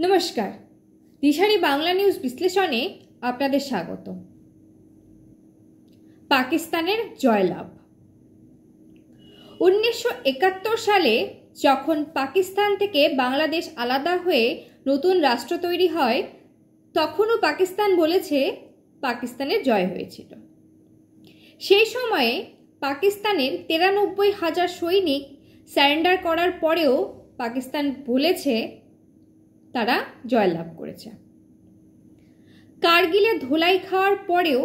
নমস্কার, দিশারি বাংলা নিউজ বিশ্লেষণে আপনাদের স্বাগত। পাকিস্তানের জয়লাভ। 1971 সালে যখন পাকিস্তান থেকে বাংলাদেশ আলাদা হয়ে নতুন রাষ্ট্র তৈরি হয়, তখনও পাকিস্তান বলেছে পাকিস্তানের জয় হয়েছিল। সেই সময়ে পাকিস্তানের 93,000 সৈনিক সারেন্ডার করার পরেও পাকিস্তান বলেছে তারা জয়লাভ করেছে। কারগিলে ধোলাই খাওয়ার পরেও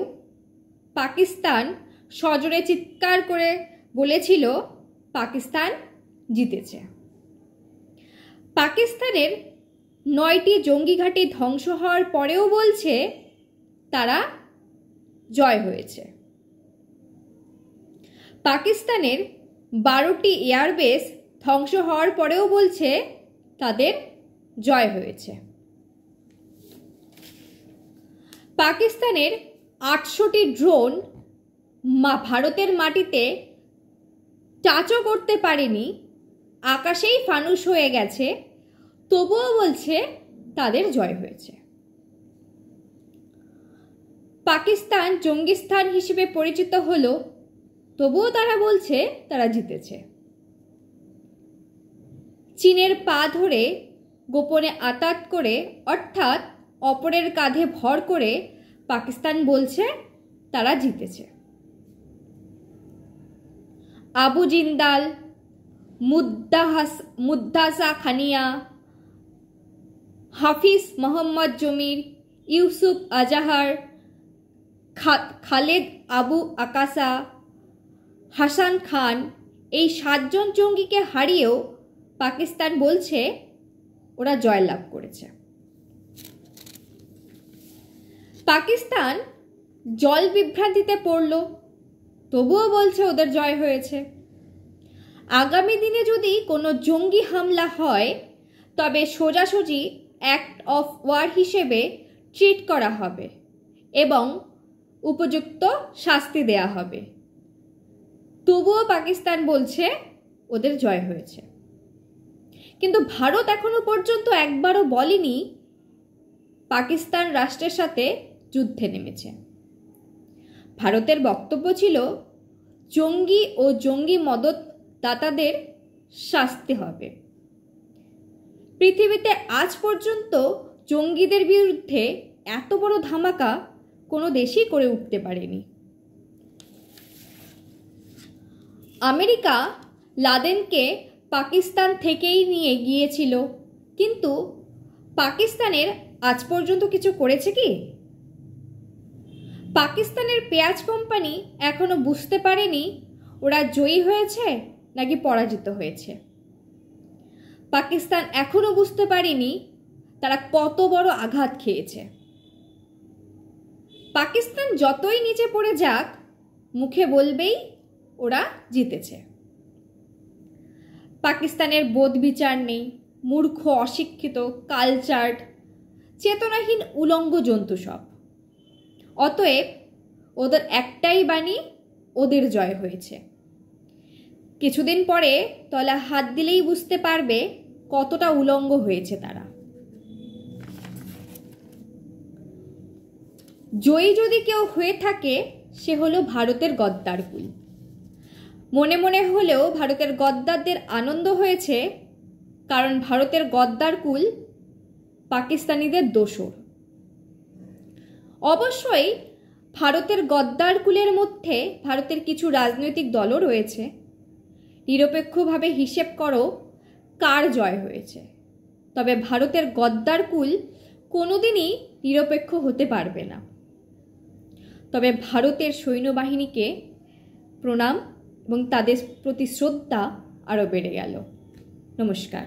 পাকিস্তান সজোরে চিৎকার করে বলেছিল পাকিস্তান জিতেছে। পাকিস্তানের 9টি জঙ্গি ঘাঁটি ধ্বংস হওয়ার পরেও বলছে তারা জয় হয়েছে। পাকিস্তানের 12টি এয়ারবেস ধ্বংস হওয়ার পরেও বলছে তাদের জয় হয়েছে। পাকিস্তানের 800টি ড্রোন ভারতের মাটিতে টাচও করতে পারেনি, আকাশেই ফানুস হয়ে গেছে, তবুও বলছে তাদের জয় হয়েছে। পাকিস্তান জঙ্গিস্তান হিসেবে পরিচিত হলো, তবুও তারা বলছে তারা জিতেছে। চীনের পা ধরে গোপনে আতাত করে, অর্থাৎ অপরের কাঁধে ভর করে পাকিস্তান বলছে তারা জিতেছে। আবু জিন্দাল, মুদ্দাসা খানিয়া, হাফিজ মোহাম্মদ জমির, ইউসুফ আজাহার, খালেদ আবু আকাসা, হাসান খান, এই 7 জন জঙ্গিকে হারিয়েও পাকিস্তান বলছে ওরা জয়লাভ করেছে। পাকিস্তান জল বিভ্রান্তিতে পড়ল, তবুও বলছে ওদের জয় হয়েছে। আগামী দিনে যদি কোনো জঙ্গি হামলা হয়, তবে সোজাসুজি অ্যাক্ট অফ ওয়ার হিসেবে ট্রিট করা হবে এবং উপযুক্ত শাস্তি দেয়া হবে, তবুও পাকিস্তান বলছে ওদের জয় হয়েছে। কিন্তু ভারত এখনো পর্যন্ত একবারও বলেনি পাকিস্তান রাষ্ট্রের সাথে যুদ্ধে নেমেছে। ভারতের বক্তব্য ছিল জঙ্গি ও জঙ্গি মদতদাতাদের শাস্তি হবে। পৃথিবীতে আজ পর্যন্ত জঙ্গিদের বিরুদ্ধে এত বড় ধামাকা কোনো দেশই করে উঠতে পারেনি। আমেরিকা লাদেনকে পাকিস্তান থেকেই নিয়ে গিয়েছিল, কিন্তু পাকিস্তানের আজ পর্যন্ত কিছু করেছে কি? পাকিস্তানের পেঁয়াজ কোম্পানি এখনো বুঝতে পারেনি ওরা জয়ী হয়েছে নাকি পরাজিত হয়েছে। পাকিস্তান এখনো বুঝতে পারেনি তারা কত বড় আঘাত খেয়েছে। পাকিস্তান যতই নিচে পড়ে যাক, মুখে বলবেই ওরা জিতেছে। পাকিস্তানের বোধ বিচার নেই, মূর্খ, অশিক্ষিত, কালচার্ড, চেতনাহীন উলঙ্গ জন্তু সব। অতএব ওদের একটাই বাণী, ওদের জয় হয়েছে। কিছুদিন পরে তলা হাত দিলেই বুঝতে পারবে কতটা উলঙ্গ হয়েছে তারা। জয়ী যদি কেউ হয়ে থাকে, সে হলো ভারতের গদ্দারকুল। মনে মনে হলেও ভারতের গদ্দারদের আনন্দ হয়েছে, কারণ ভারতের গদ্দারকুল পাকিস্তানিদের দোসর। অবশ্যই ভারতের গদ্দারকুলের মধ্যে ভারতের কিছু রাজনৈতিক দলও রয়েছে। নিরপেক্ষভাবে হিসেব করো কার জয় হয়েছে। তবে ভারতের গদ্দারকুল কোনোদিনই নিরপেক্ষ হতে পারবে না। তবে ভারতের সৈন্যবাহিনীকে প্রণাম এবং তাদের প্রতি শ্রদ্ধা আরও বেড়ে গেল। নমস্কার।